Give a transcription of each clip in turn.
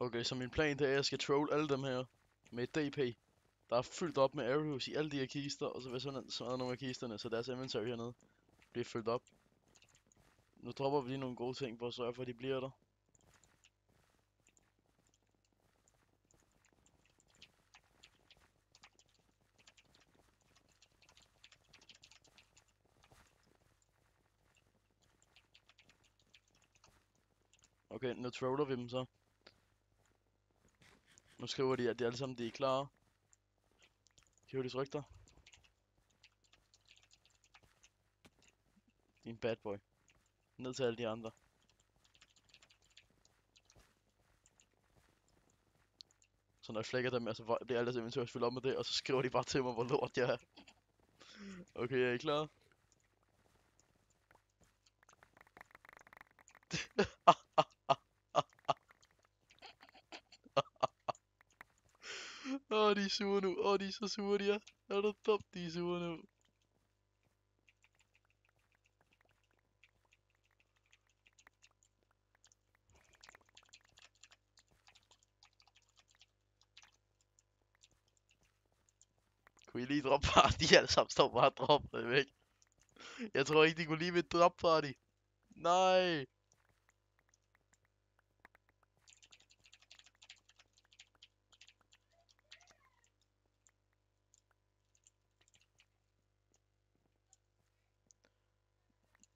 Okay, så min plan det er, at jeg skal troll alle dem her med et DP. Der er fyldt op med arrows i alle de her kister, og så vil jeg sådan nogle af kisterne, så deres inventory hernede bliver fyldt op. Nu dropper vi lige nogle gode ting for at sørge for, at de bliver der. Okay, nu troller vi dem så. Nu skriver de, at de alle sammen de er klar. Kan de rygter? Din bad boy. Ned til alle de andre. Så når jeg flækker dem, så bliver alle deres inventory fyldt op med det, og så skriver de bare til mig, hvor lort jeg er. Okay, er I klar? De er sure nu. De er så sure, de er. Er du dumt, de er sure nu. Kunne I lige droppe party? De alle sammen står bare og dropper væk. Jeg tror ikke, de kunne lide med et drop party. Nej.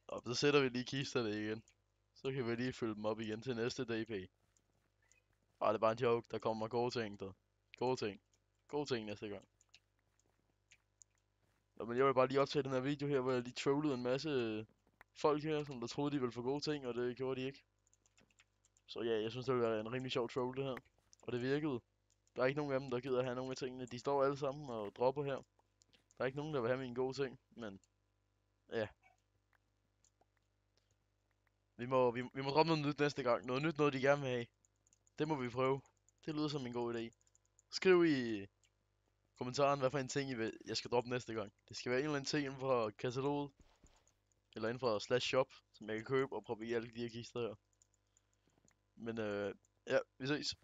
Og så sætter vi lige kisterne igen. Så kan vi lige fylde dem op igen til næste DP. Det er bare en joke. Der kommer gode ting der. Gode ting. Gode ting næste gang. Nå, men jeg vil bare lige optage den her video her, hvor jeg lige trollede en masse folk her, som der troede, de ville få gode ting, og det gjorde de ikke. Så ja, jeg synes, det ville være en rimelig sjov troll, det her. Og det virkede. Der er ikke nogen af dem, der gider have nogle af tingene. De står alle sammen og dropper her. Der er ikke nogen, der vil have mine gode ting, men ja. Vi må droppe noget nyt næste gang. Noget nyt, noget de gerne vil have. Det må vi prøve. Det lyder som en god idé. Skriv i kommentaren, hvad for en ting jeg skal droppe næste gang. Det skal være en eller anden ting inden for kataloget. Eller inden for /shop, som jeg kan købe og proppe i alle de her kister her. Men ja, vi ses.